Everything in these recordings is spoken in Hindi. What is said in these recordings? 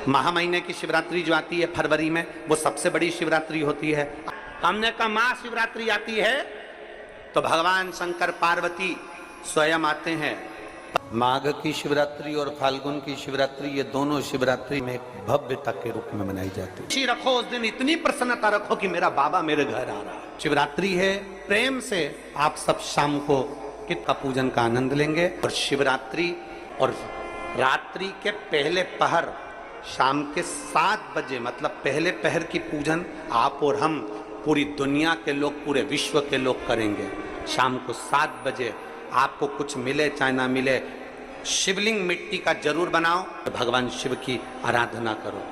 महा महीने की शिवरात्रि जो आती है फरवरी में, वो सबसे बड़ी शिवरात्रि होती है। हमने कहा महाशिवरात्रि आती है तो भगवान शंकर पार्वती स्वयं आते हैं। माघ की शिवरात्रि और फाल्गुन की शिवरात्रि, ये दोनों शिवरात्रि में भव्यता के रूप में मनाई जाती है। खुशी रखो उस दिन, इतनी प्रसन्नता रखो कि मेरा बाबा मेरे घर आ रहा है। शिवरात्रि है, प्रेम से आप सब शाम को किट का पूजन का आनंद लेंगे। और शिवरात्रि और रात्रि के पहले पहर शाम के 7 बजे, मतलब पहले पहर की पूजन आप और हम, पूरी दुनिया के लोग, पूरे विश्व के लोग करेंगे। शाम को 7 बजे आपको कुछ मिले चाहे ना मिले, शिवलिंग मिट्टी का जरूर बनाओ, भगवान शिव की आराधना करो।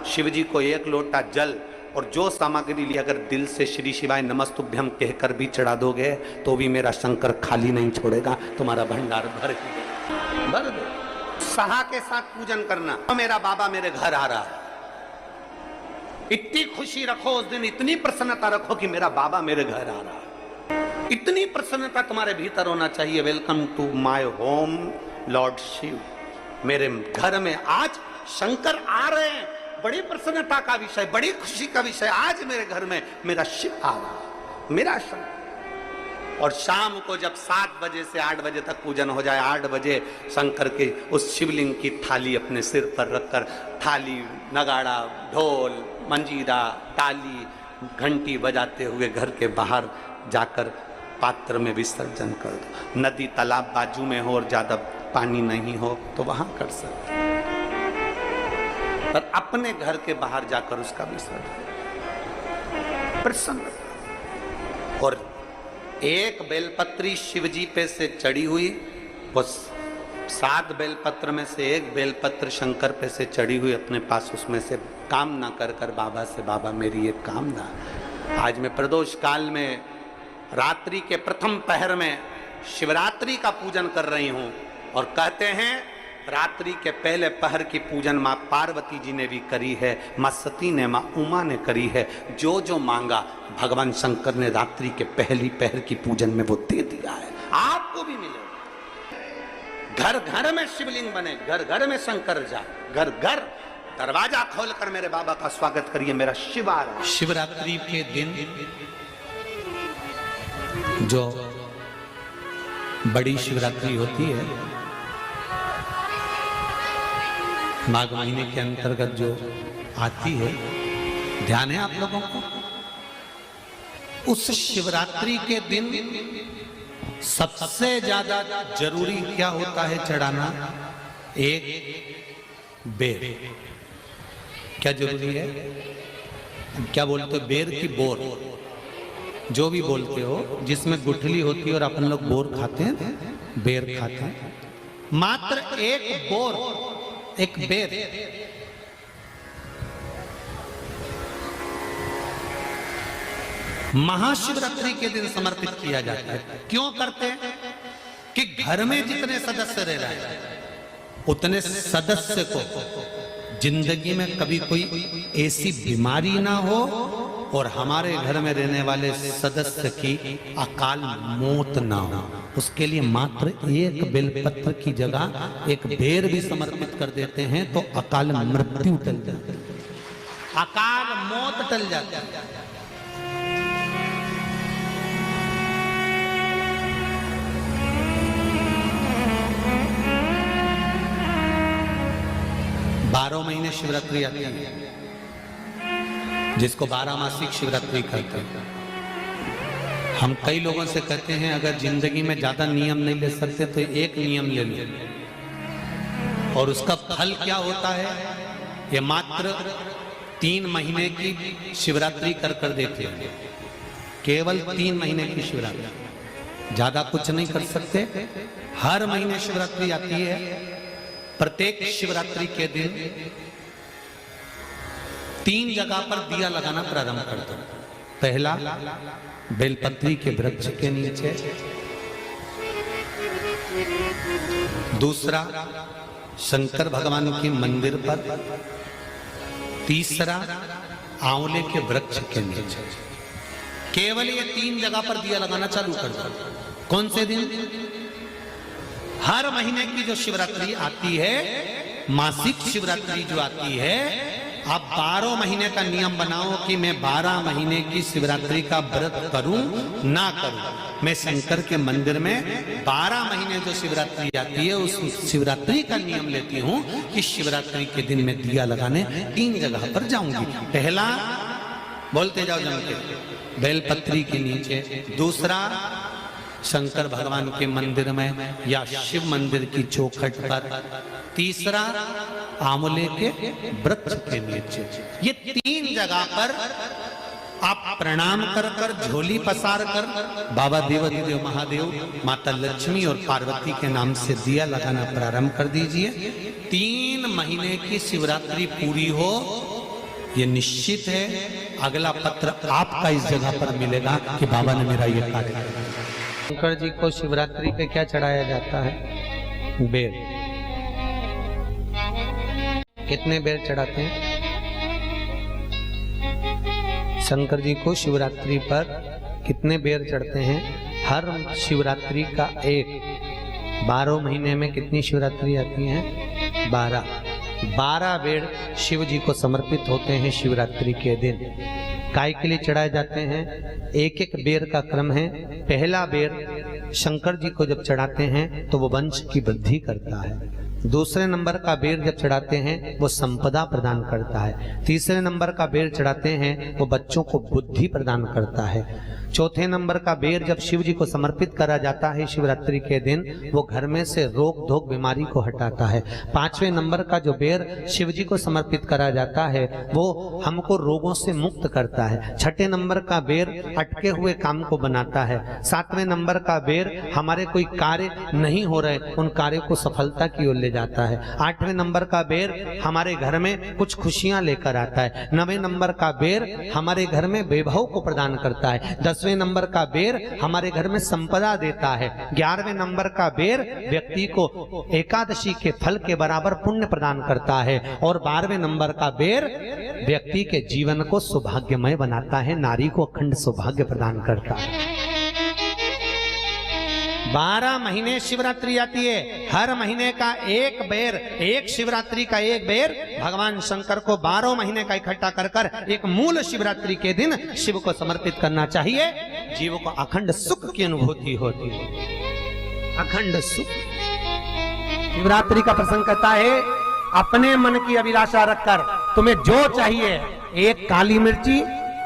शिव जी को 1 लोटा जल और जो सामग्री ली, अगर दिल से श्री शिवाय नमस्तुभ्यम कहकर भी चढ़ा दोगे तो भी मेरा शंकर खाली नहीं छोड़ेगा, तुम्हारा भंडार भर दे। सहा के साथ पूजन करना, तो मेरा बाबा मेरे घर आ रहा है। इतनी खुशी रखो उस दिन, इतनी प्रसन्नता रखो कि मेरा बाबा मेरे घर आ रहा है। इतनी प्रसन्नता तुम्हारे भीतर होना चाहिए। Welcome to my home lord Shiva. मेरे घर में आज शंकर आ रहे हैं, बड़ी प्रसन्नता का विषय, बड़ी खुशी का विषय। आज मेरे घर में मेरा शिव आ रहा है, मेरा शंकर। और शाम को जब 7 बजे से 8 बजे तक पूजन हो जाए, 8 बजे शंकर के उस शिवलिंग की थाली अपने सिर पर रखकर, थाली, नगाड़ा, ढोल, मंजीरा, ताली, घंटी बजाते हुए घर के बाहर जाकर पात्र में विसर्जन कर दो। नदी तालाब बाजू में हो और ज्यादा पानी नहीं हो तो वहां कर सकते, पर अपने घर के बाहर जाकर उसका विसर्जन प्रसन्न। और एक बेलपत्री शिवजी पे से चढ़ी हुई, वो 7 बेलपत्र में से एक बेलपत्र शंकर पे से चढ़ी हुई अपने पास, उसमें से कामना कर कर बाबा से, बाबा मेरी एक कामना, आज मैं प्रदोष काल में रात्रि के प्रथम पहर में शिवरात्रि का पूजन कर रही हूं। और कहते हैं रात्रि के पहले पहर की पूजन मां पार्वती जी ने भी करी है, मां सती ने, मां उमा ने करी है। जो जो मांगा भगवान शंकर ने रात्रि के पहली पहर की पूजन में वो दे दिया है, आपको भी मिलेगा। घर घर में शिवलिंग बने, घर घर में शंकर जा, घर घर दरवाजा खोलकर मेरे बाबा का स्वागत करिए, मेरा शिव आ रहा है। शिवरात्रि के दिन जो बड़ी शिवरात्रि होती है, माघ महीने के अंतर्गत जो आती है, ध्यान है आप लोगों को? उस शिवरात्रि के दिन सबसे ज्यादा जरूरी क्या होता है चढ़ाना? एक बेर। क्या जरूरी है? क्या बोलते हो? बेर की बोर, जो भी बोलते हो, जिसमें गुठली होती है और अपन लोग बोर खाते हैं, बेर खाते हैं। मात्र एक बोर, एक बेर। महाशिवरात्रि के दिन समर्पित किया जाता है। क्यों करते हैं? कि घर में जितने सदस्य रह रहे हैं, उतने सदस्य को जिंदगी में कभी कोई ऐसी बीमारी ना हो और हमारे घर में रहने वाले सदस्य की अकाल मौत ना हो। उसके लिए मात्र एक बेलपत्र की जगह एक बेर भी समर्पित कर देते हैं तो अकाल मृत्यु टल जाती है, अकाल मौत टल जाती है। 12 महीने शिवरात्रि आती है, जिसको 12 मासिक शिवरात्रि कहते हैं। हम कई लोगों से कहते हैं अगर जिंदगी में ज्यादा नियम नहीं ले सकते तो एक नियम ले लो, और उसका फल क्या होता है? ये मात्र 3 महीने की शिवरात्रि कर कर देते हैं, केवल 3 महीने की शिवरात्रि, ज्यादा कुछ नहीं कर सकते। हर महीने शिवरात्रि आती है। प्रत्येक शिवरात्रि के दिन 3 जगह पर दिया लगाना प्रारंभ कर दो। पहला बेलपत्री के वृक्ष के नीचे, दूसरा शंकर भगवान के मंदिर पर, तीसरा आंवले के वृक्ष के नीचे। केवल ये 3 जगह पर दिया लगाना चालू कर दो। कौन से दिन? हर महीने की जो शिवरात्रि आती है मासिक शिवरात्रि जो आती है, आप 12 महीने का नियम बनाओ कि मैं 12 महीने की शिवरात्रि का व्रत करूं ना करूं। मैं शंकर के मंदिर में 12 महीने जो शिवरात्रि आती है उस शिवरात्रि का नियम लेती हूं कि शिवरात्रि के दिन मैं दिया लगाने 3 जगह पर जाऊंगी। पहला, बोलते जाओ जम के, बेलपत्री के नीचे। दूसरा, शंकर भगवान के मंदिर में या शिव मंदिर की चौखट पर। तीसरा, आंवले के वृक्ष के नीचे। ये 3 जगह पर आप प्रणाम कर कर, झोली पसार कर बाबा देवाधिदेव महादेव, माता लक्ष्मी और पार्वती के नाम से दिया लगाना प्रारंभ कर दीजिए। 3 महीने की शिवरात्रि पूरी हो, ये निश्चित है अगला पत्र आपका इस जगह पर मिलेगा कि बाबा ने मेरा ये कार्य किया। शंकर जी को शिवरात्रि पे क्या चढ़ाया जाता है? बेर। कितने बेर चढ़ाते हैं? शंकर जी को शिवरात्रि पर कितने बेर चढ़ते हैं? हर शिवरात्रि का एक। 12 महीने में कितनी शिवरात्रि आती हैं? 12 बेर शिव जी को समर्पित होते हैं शिवरात्रि के दिन। काय के लिए चढ़ाए जाते हैं? एक एक बेर का क्रम है। पहला बेर शंकर जी को जब चढ़ाते हैं तो वो वंश की वृद्धि करता है। दूसरे नंबर का बेर जब चढ़ाते हैं वो संपदा प्रदान करता है। तीसरे नंबर का बेर चढ़ाते हैं वो बच्चों को बुद्धि प्रदान करता है। चौथे नंबर का बेर जब शिव जी को समर्पित करा जाता है शिवरात्रि के दिन, वो घर में से रोग धोक बीमारी को हटाता है। 5वें नंबर का जो बेर शिव जी को समर्पित करा जाता है वो हमको रोगों से मुक्त करता है। 6ठे नंबर का बेर अटके हुए काम को बनाता है। 7वें नंबर का बेर हमारे कोई कार्य नहीं हो रहे उन कार्यों को सफलता की ओर ले जाता है। 8वें नंबर का बेर हमारे घर में कुछ खुशियां लेकर आता है। 9वें नंबर का बेर हमारे घर में वैभव को प्रदान करता है। 10वें नंबर का बेर हमारे घर में संपदा देता है। 11वें नंबर का बेर व्यक्ति को एकादशी के फल के बराबर पुण्य प्रदान करता है। और 12वें नंबर का बेर व्यक्ति के जीवन को सौभाग्यमय बनाता है, नारी को अखंड सौभाग्य प्रदान करता है। 12 महीने शिवरात्रि आती है। हर महीने का एक बेर, एक शिवरात्रि का एक बेर भगवान शंकर को 12 महीने का इकट्ठा कर कर एक मूल शिवरात्रि के दिन शिव को समर्पित करना चाहिए। जीव को अखंड सुख की अनुभूति होती है, अखंड सुख। शिवरात्रि का प्रसंग कहता है अपने मन की अभिलाषा रखकर तुम्हें जो चाहिए, एक काली मिर्ची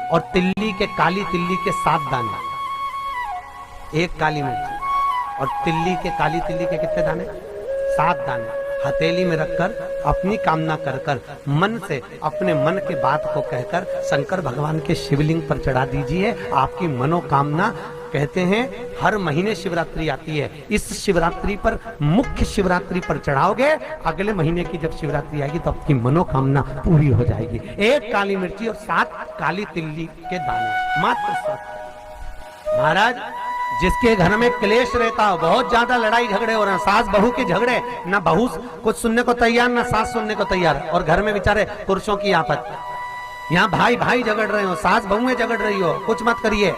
और तिल्ली के, काली तिल्ली के 7 दाने। एक काली मिर्ची और तिल्ली के, काली तिल्ली के कितने दाने? 7 दाने हथेली में रखकर अपनी कामना कर कर मन से अपने मन के बात को कहकर शंकर भगवान के शिवलिंग पर चढ़ा दीजिए। आपकी मनोकामना, कहते हैं हर महीने शिवरात्रि आती है, इस शिवरात्रि पर, मुख्य शिवरात्रि पर चढ़ाओगे, अगले महीने की जब शिवरात्रि आएगी तो आपकी मनोकामना पूरी हो जाएगी। एक काली मिर्ची और 7 काली तिल्ली के दाने, मात्र 7। महाराज, जिसके घर में क्लेश रहता हो, बहुत ज्यादा लड़ाई झगड़े हो रहे हैं, सास बहू के झगड़े, ना बहू कुछ सुनने को तैयार ना सास सुनने को तैयार, और घर में बेचारे पुरुषों की आफत, यहाँ भाई भाई झगड़ रहे हो, सास बहुएं झगड़ रही हो, कुछ मत करिए।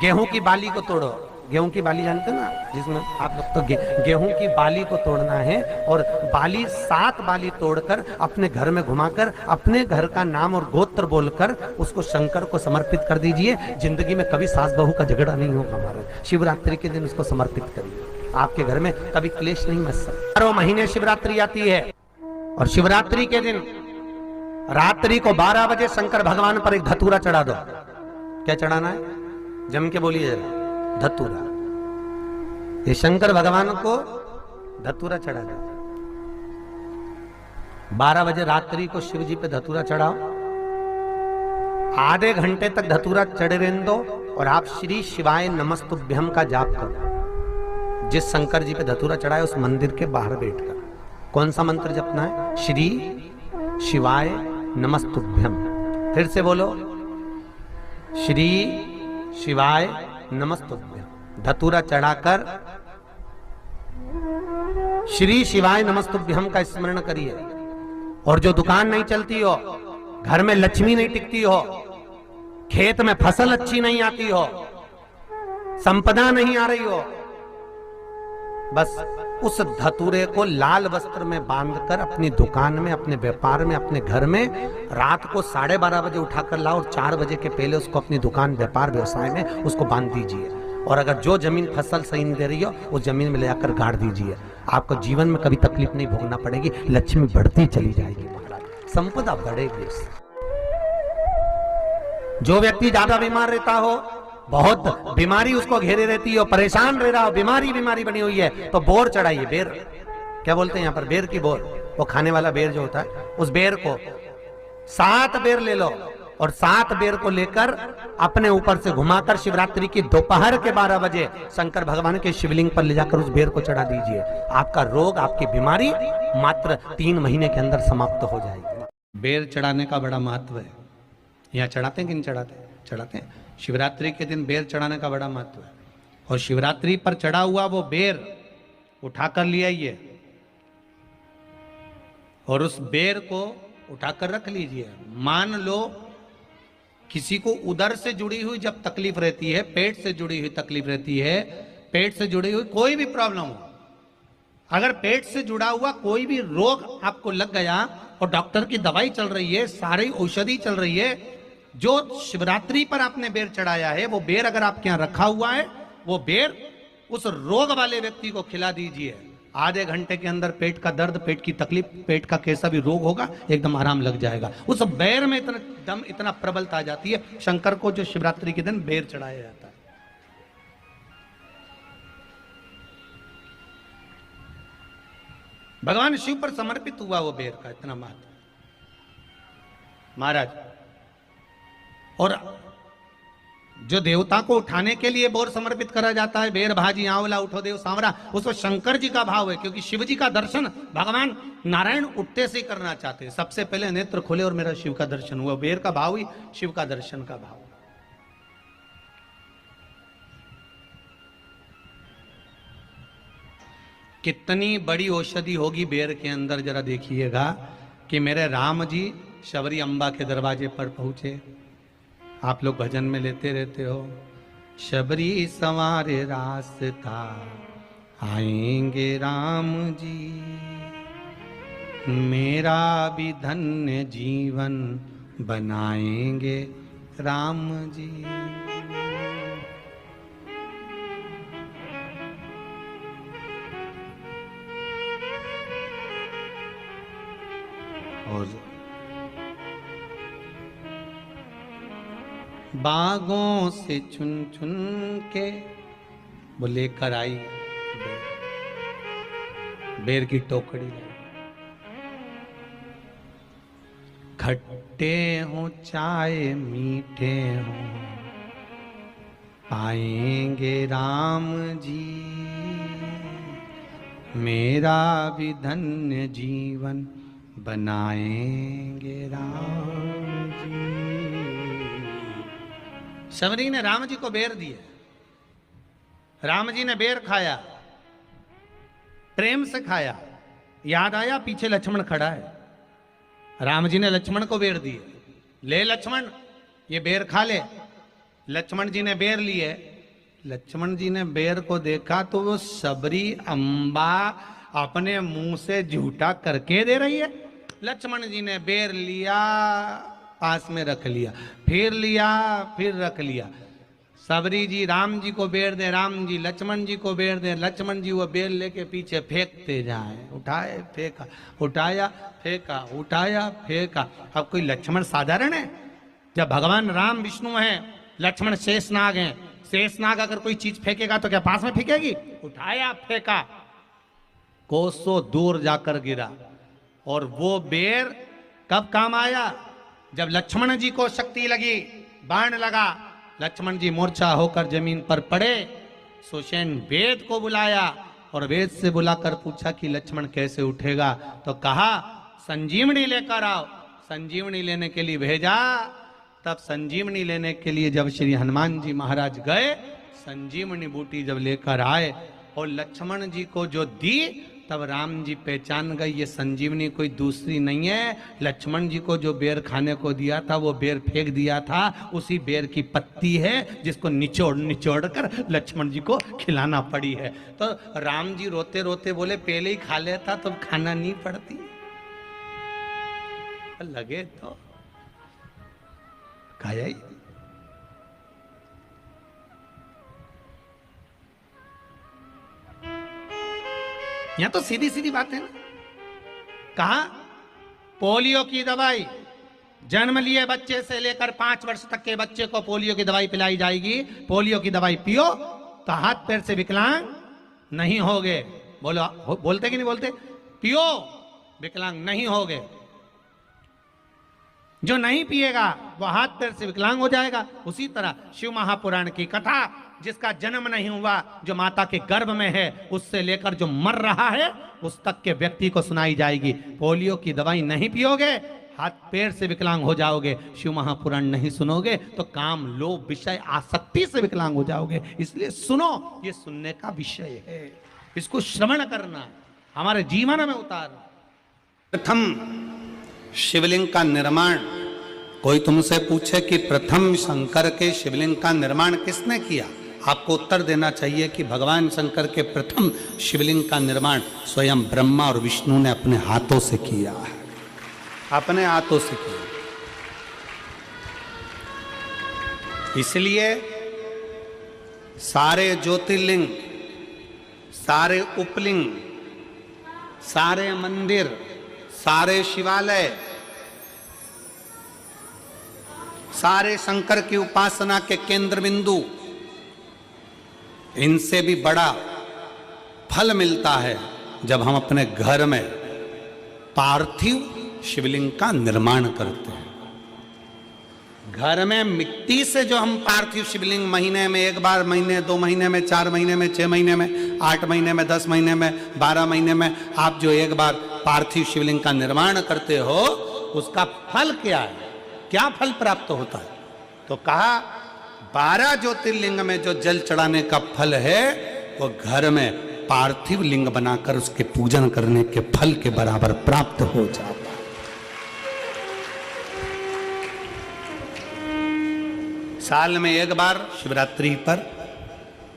गेहूं की बाली को तोड़ो। गेहूं की बाली जानते ना, जिसमें आप लोग तो गेहूं की बाली को तोड़ना है, और बाली 7 बाली तोड़कर अपने घर में घुमाकर अपने घर का नाम और गोत्र बोलकर उसको शंकर को समर्पित कर दीजिए। जिंदगी में कभी सास बहू का झगड़ा नहीं होगा हमारा। शिवरात्रि के दिन उसको समर्पित करिए, आपके घर में कभी क्लेश नहीं मच सकता। 12 महीने शिवरात्रि आती है, और शिवरात्रि के दिन रात्रि को 12 बजे शंकर भगवान पर एक धतूरा चढ़ा दो। क्या चढ़ाना है? जम के बोलिए जरा। धतूरा। ये शंकर भगवान को धतूरा चढ़ा दो। 12 बजे रात्रि को शिव जी पे धतूरा चढ़ाओ। आधे घंटे तक धतूरा चढ़े रहने दो, और आप श्री शिवाय नमस्तुभ्यम का जाप करो। जिस शंकर जी पे धतूरा चढ़ाए उस मंदिर के बाहर बैठकर कौन सा मंत्र जपना है? श्री शिवाय नमस्तुभ्यम। फिर से बोलो, श्री शिवाय नमस्तुभ्यम। धतूरा चढ़ाकर श्री शिवाय नमस्तुभ्यम का स्मरण करिए। और जो दुकान नहीं चलती हो, घर में लक्ष्मी नहीं टिकती हो, खेत में फसल अच्छी नहीं आती हो, संपदा नहीं आ रही हो, बस उस धतूरे को लाल वस्त्र में बांधकर अपनी दुकान में, अपने व्यापार में, अपने घर में रात को 12:30 बजे उठाकर लाओ और 4 बजे के पहले उसको अपनी दुकान, व्यापार, व्यवसाय में उसको बांध दीजिए। और अगर जो जमीन फसल सही नहीं दे रही हो उस जमीन में ले जाकर गाड़ दीजिए। आपको जीवन में कभी तकलीफ नहीं भोगना पड़ेगी, लक्ष्मी बढ़ती चली जाएगी महाराज, संपदा बढ़ेगी उससे। जो व्यक्ति ज्यादा बीमार रहता हो, बहुत बीमारी उसको घेरे रहती हो, परेशान रह रहा हो, बीमारी बनी हुई है, तो बोर चढ़ाइए। बेर क्या बोलते हैं यहाँ पर, बेर की बोर, वो खाने वाला बेर जो होता है, उस बेर को 7 बेर ले लो और 7 बेर को लेकर अपने ऊपर से घुमाकर शिवरात्रि की दोपहर के 12 बजे शंकर भगवान के शिवलिंग पर ले जाकर उस बेर को चढ़ा दीजिए। आपका रोग, आपकी बीमारी मात्र 3 महीने के अंदर समाप्त हो जाएगी। बेर चढ़ाने का बड़ा महत्व है। यहाँ चढ़ाते हैं कि नहीं चढ़ाते? चढ़ाते हैं। शिवरात्रि के दिन बेर चढ़ाने का बड़ा महत्व है। और शिवरात्रि पर चढ़ा हुआ वो बेर उठाकर ले आइए और उस बेर को उठाकर रख लीजिए। मान लो किसी को उदर से जुड़ी हुई जब तकलीफ रहती है, पेट से जुड़ी हुई तकलीफ रहती है, पेट से जुड़ी हुई कोई भी प्रॉब्लम हो, अगर पेट से जुड़ा हुआ कोई भी रोग आपको लग गया और डॉक्टर की दवाई चल रही है, सारी औषधि चल रही है, जो शिवरात्रि पर आपने बेर चढ़ाया है वो बेर अगर आपके यहां रखा हुआ है, वो बेर उस रोग वाले व्यक्ति को खिला दीजिए। आधे घंटे के अंदर पेट का दर्द, पेट की तकलीफ, पेट का कैसा भी रोग होगा एकदम आराम लग जाएगा। उस बेर में इतना दम, इतना प्रबलता आ जाती है शंकर को, जो शिवरात्रि के दिन बेर चढ़ाया जाता है। भगवान शिव पर समर्पित हुआ वो बेर का इतना महत्व महाराज। और जो देवता को उठाने के लिए बोर समर्पित करा जाता है, बेर भाजी आंवला उठो देव सांवरा, उसमें शंकर जी का भाव है, क्योंकि शिव जी का दर्शन भगवान नारायण उठते से ही करना चाहते हैं। सबसे पहले नेत्र खोले और मेरा शिव का दर्शन हुआ। बेर का भाव ही शिव का दर्शन का भाव। कितनी बड़ी औषधि होगी बेर के अंदर, जरा देखिएगा कि मेरे राम जी शबरी अम्बा के दरवाजे पर पहुंचे। आप लोग भजन में लेते रहते हो, शबरी संवारे रास्ता आएंगे राम जी, मेरा भी धन्य जीवन बनाएंगे राम जी। और बागों से चुन चुन के वो लेकर आई बेर की टोकरी। खट्टे हो चाहे मीठे हो पाएंगे राम जी, मेरा भी धन्य जीवन बनाएंगे राम जी। शबरी ने राम जी को बेर दिए, राम जी ने बेर खाया, प्रेम से खाया। याद आया पीछे लक्ष्मण खड़ा है, राम जी ने लक्ष्मण को बेर दिए, ले लक्ष्मण ये बेर खा ले। लक्ष्मण जी ने बेर लिए, लक्ष्मण जी ने बेर को देखा तो वो शबरी अम्बा अपने मुंह से झूठा करके दे रही है। लक्ष्मण जी ने बेर लिया, पास में रख लिया, फिर लिया, फिर रख लिया। शबरी जी राम जी को बेर दे, राम जी लक्ष्मण जी को बेर दे, लक्ष्मण जी वो बेर लेके पीछे फेंकते जाए। उठाए फेंका, उठाया फेंका, उठाया फेंका। अब कोई लक्ष्मण साधारण है? जब भगवान राम विष्णु हैं, लक्ष्मण शेषनाग हैं, शेषनाग अगर कोई चीज फेंकेगा तो क्या पास में फेंकेगी? उठाया फेंका, कोसों दूर जाकर गिरा। और वो बेर कब काम आया? जब लक्ष्मण जी को शक्ति लगी, बाण लगा, लक्ष्मण जी मूर्छा होकर जमीन पर पड़े। सुषेण वेद को बुलाया और वेद से बुलाकर पूछा कि लक्ष्मण कैसे उठेगा? तो कहा संजीवनी लेकर आओ। संजीवनी लेने के लिए भेजा। तब संजीवनी लेने के लिए जब श्री हनुमान जी महाराज गए, संजीवनी बूटी जब लेकर आए और लक्ष्मण जी को जो दी तब राम जी पहचान गए ये संजीवनी कोई दूसरी नहीं है। लक्ष्मण जी को जो बेर खाने को दिया था वो बेर फेंक दिया था, उसी बेर की पत्ती है जिसको निचोड़ निचोड़ कर लक्ष्मण जी को खिलाना पड़ी है। तो राम जी रोते रोते बोले पहले ही खा लेता तो खाना नहीं पड़ती। लगे तो खाया ही। यहां तो सीधी सीधी बात है ना। कहा पोलियो की दवाई जन्म लिए बच्चे से लेकर 5 वर्ष तक के बच्चे को पोलियो की दवाई पिलाई जाएगी। पोलियो की दवाई पियो तो हाथ पैर से विकलांग नहीं होगे। बोलो बोलते कि नहीं बोलते? पियो विकलांग नहीं होगे। जो नहीं पिएगा वो हाथ पैर से विकलांग हो जाएगा। उसी तरह शिव महापुराण की कथा, जिसका जन्म नहीं हुआ, जो माता के गर्भ में है, उससे लेकर जो मर रहा है उस तक के व्यक्ति को सुनाई जाएगी। पोलियो की दवाई नहीं पियोगे, हाथ पैर से विकलांग हो जाओगे। शिव महापुराण नहीं सुनोगे तो काम, लोभ, विषय, आसक्ति से विकलांग हो जाओगे। इसलिए सुनो, ये सुनने का विषय है, इसको श्रवण करना, हमारे जीवन में उतारना। प्रथम शिवलिंग का निर्माण, कोई तुमसे पूछे कि प्रथम शंकर के शिवलिंग का निर्माण किसने किया, आपको उत्तर देना चाहिए कि भगवान शंकर के प्रथम शिवलिंग का निर्माण स्वयं ब्रह्मा और विष्णु ने अपने हाथों से किया है, अपने हाथों से किया। इसलिए सारे ज्योतिर्लिंग, सारे उपलिंग, सारे मंदिर, सारे शिवालय, सारे शंकर की उपासना के केंद्र बिंदु, इनसे भी बड़ा फल मिलता है जब हम अपने घर में पार्थिव शिवलिंग का निर्माण करते हैं। घर में मिट्टी से जो हम पार्थिव शिवलिंग महीने में एक बार, महीने 2 महीने में, 4 महीने में, 6 महीने में, 8 महीने में, 10 महीने में, 12 महीने में आप जो एक बार पार्थिव शिवलिंग का निर्माण करते हो, उसका फल क्या है, क्या फल प्राप्त होता है? तो कहा 12 ज्योतिर्लिंग में जो जल चढ़ाने का फल है वो घर में पार्थिव लिंग बनाकर उसके पूजन करने के फल के बराबर प्राप्त हो जाता है। साल में एक बार शिवरात्रि पर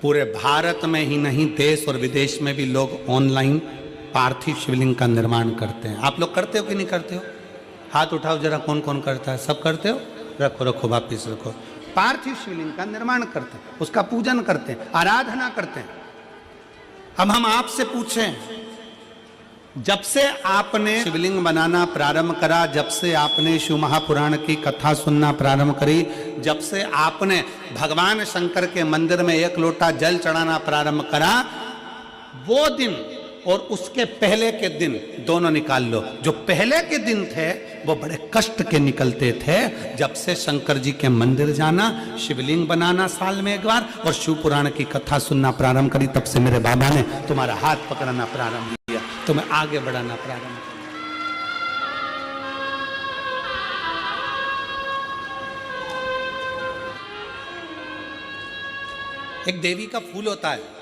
पूरे भारत में ही नहीं, देश और विदेश में भी लोग ऑनलाइन पार्थिव शिवलिंग का निर्माण करते हैं। आप लोग करते हो कि नहीं करते हो? हाथ उठाओ जरा, कौन कौन करता है? सब करते हो? रखो रखो, वापिस रखो। पार्थिव शिवलिंग का निर्माण करते हैं, उसका पूजन करते हैं, आराधना करते हैं। अब हम आपसे पूछें, जब से आपने शिवलिंग बनाना प्रारंभ करा, जब से आपने शिव महापुराण की कथा सुनना प्रारंभ करी, जब से आपने भगवान शंकर के मंदिर में 1 लोटा जल चढ़ाना प्रारंभ करा, वो दिन और उसके पहले के दिन दोनों निकाल लो। जो पहले के दिन थे वो बड़े कष्ट के निकलते थे। जब से शंकर जी के मंदिर जाना, शिवलिंग बनाना साल में एक बार और शिव पुराण की कथा सुनना प्रारंभ करी, तब से मेरे बाबा ने तुम्हारा हाथ पकड़ना प्रारंभ किया, तुम्हें आगे बढ़ाना प्रारंभ किया। एक देवी का फूल होता है,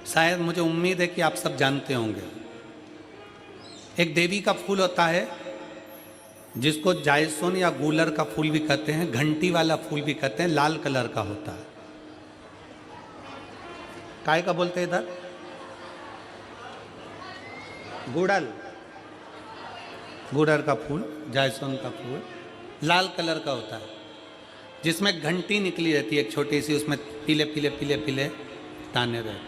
शायद मुझे उम्मीद है कि आप सब जानते होंगे। एक देवी का फूल होता है जिसको जायसोन या गूलर का फूल भी कहते हैं, घंटी वाला फूल भी कहते हैं, लाल कलर का होता है। काय का बोलते हैं इधर? गुड़ल, गुड़र का फूल, जायसोन का फूल लाल कलर का होता है, जिसमें घंटी निकली रहती है एक छोटी सी, उसमें पीले पीले पीले पीले ताने रहते हैं।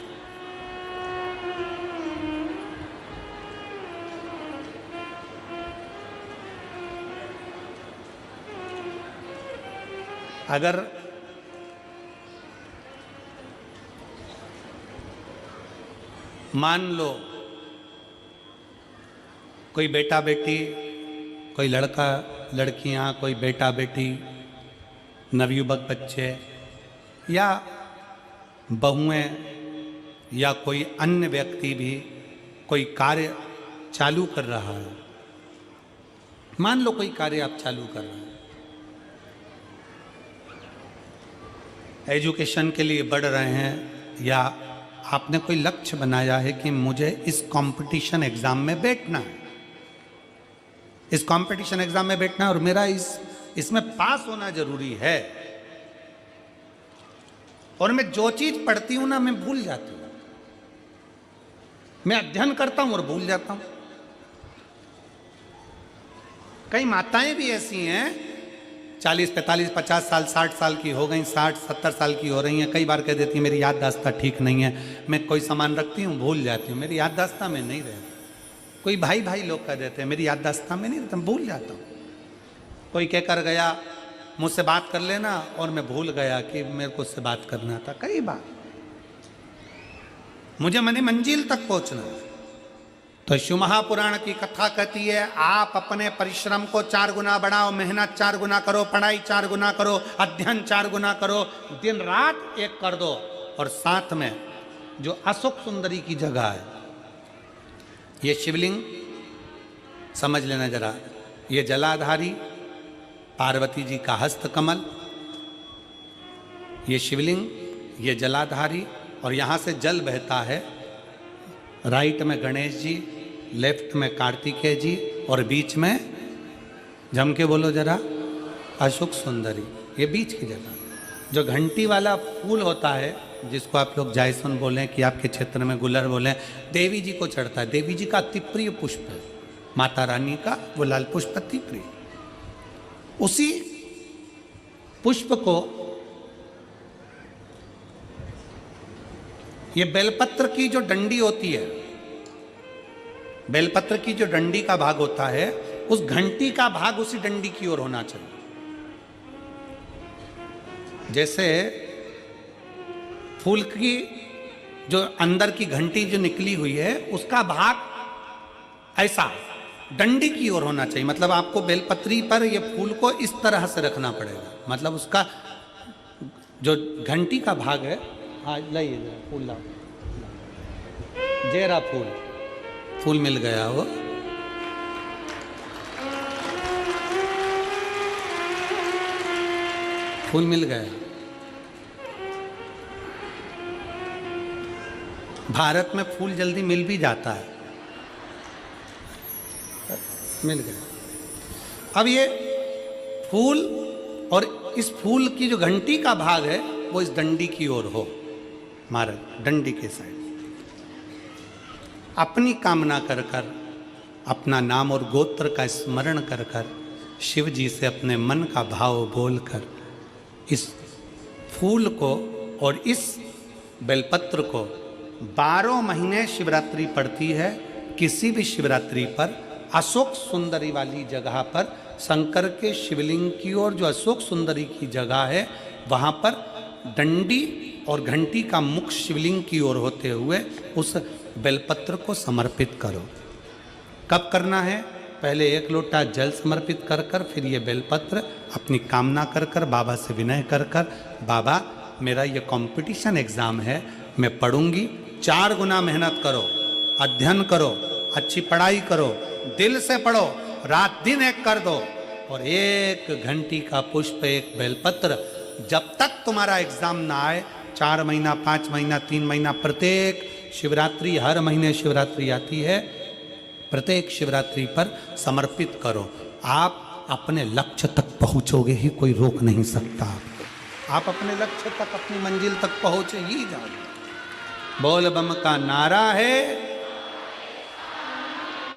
अगर मान लो कोई बेटा बेटी, कोई लड़का लड़कियां, कोई बेटा बेटी, नवयुवक बच्चे या बहुएं या कोई अन्य व्यक्ति भी कोई कार्य चालू कर रहा है, मान लो कोई कार्य आप चालू कर रहे हैं, एजुकेशन के लिए बढ़ रहे हैं या आपने कोई लक्ष्य बनाया है कि मुझे इस कंपटीशन एग्जाम में बैठना है, इस कंपटीशन एग्जाम में बैठना है और मेरा इसमें पास होना जरूरी है, और मैं जो चीज पढ़ती हूं ना मैं भूल जाती हूं, मैं अध्ययन करता हूं और भूल जाता हूं। कई माताएं भी ऐसी हैं 40, 45, 50 साल, 60 साल की हो गई, 60, 70 साल की हो रही हैं, कई बार कह देती हैं मेरी याददाश्त ठीक नहीं है, मैं कोई सामान रखती हूँ भूल जाती हूँ, मेरी याददाश्त में नहीं रहती। कोई भाई भाई लोग कह देते हैं मेरी याददाश्त में नहीं रहता, भूल जाता हूँ। कोई कहकर गया मुझसे बात कर लेना और मैं भूल गया कि मेरे को उससे बात करना था। कई बार मुझे मनी मंजिल तक पहुंचना है। तो शिव महापुराण की कथा कहती है आप अपने परिश्रम को 4 गुना बढ़ाओ, मेहनत 4 गुना करो, पढ़ाई 4 गुना करो, अध्ययन 4 गुना करो, दिन रात एक कर दो। और साथ में जो अशोक सुंदरी की जगह है, ये शिवलिंग समझ लेना जरा, ये जलाधारी पार्वती जी का हस्त कमल, ये शिवलिंग, ये जलाधारी, और यहां से जल बहता है। राइट में गणेश जी, लेफ्ट में कार्तिकेय जी, और बीच में जम के बोलो जरा अशोक सुंदरी। ये बीच की जगह जो घंटी वाला फूल होता है, जिसको आप लोग जायसन बोलें कि आपके क्षेत्र में गुलर बोलें, देवी जी को चढ़ता है। देवी जी का अति प्रिय पुष्प है, माता रानी का वो लाल पुष्प अति प्रिय। उसी पुष्प को ये बेलपत्र की जो डंडी होती है, बेलपत्र की जो डंडी का भाग होता है, उस घंटी का भाग उसी डंडी की ओर होना चाहिए। जैसे फूल की जो अंदर की घंटी जो निकली हुई है, उसका भाग ऐसा डंडी की ओर होना चाहिए। मतलब आपको बेलपत्री पर ये फूल को इस तरह से रखना पड़ेगा, मतलब उसका जो घंटी का भाग है। हाँ लाइए फूल लाओ, जेरा फूल मिल गया वो। फूल मिल गया। भारत में फूल जल्दी मिल भी जाता है, मिल गया। अब ये फूल और इस फूल की जो घंटी का भाग है वो इस डंडी की ओर हो, मारा डंडी के साइड। अपनी कामना कर कर, अपना नाम और गोत्र का स्मरण कर कर, शिव जी से अपने मन का भाव बोलकर इस फूल को और इस बेलपत्र को 12 महीने शिवरात्रि पड़ती है। किसी भी शिवरात्रि पर अशोक सुंदरी वाली जगह पर, शंकर के शिवलिंग की ओर जो अशोक सुंदरी की जगह है, वहाँ पर डंडी और घंटी का मुख शिवलिंग की ओर होते हुए उस बेलपत्र को समर्पित करो। कब करना है? पहले 1 लोटा जल समर्पित कर कर, फिर ये बेलपत्र अपनी कामना कर कर, बाबा से विनय कर कर, बाबा मेरा ये कंपटीशन एग्ज़ाम है, मैं पढ़ूंगी, 4 गुना मेहनत करो, अध्ययन करो, अच्छी पढ़ाई करो, दिल से पढ़ो, रात दिन एक कर दो, और 1 घंटी का पुष्प, 1 बेलपत्र, जब तक तुम्हारा एग्जाम ना आए, 4 महीना, 5 महीना, 3 महीना, प्रत्येक शिवरात्रि, हर महीने शिवरात्रि आती है, प्रत्येक शिवरात्रि पर समर्पित करो। आप अपने लक्ष्य तक पहुंचोगे ही, कोई रोक नहीं सकता आपको। आप अपने लक्ष्य तक, अपनी मंजिल तक पहुंचे ही जाओगे। बोल बम का नारा है,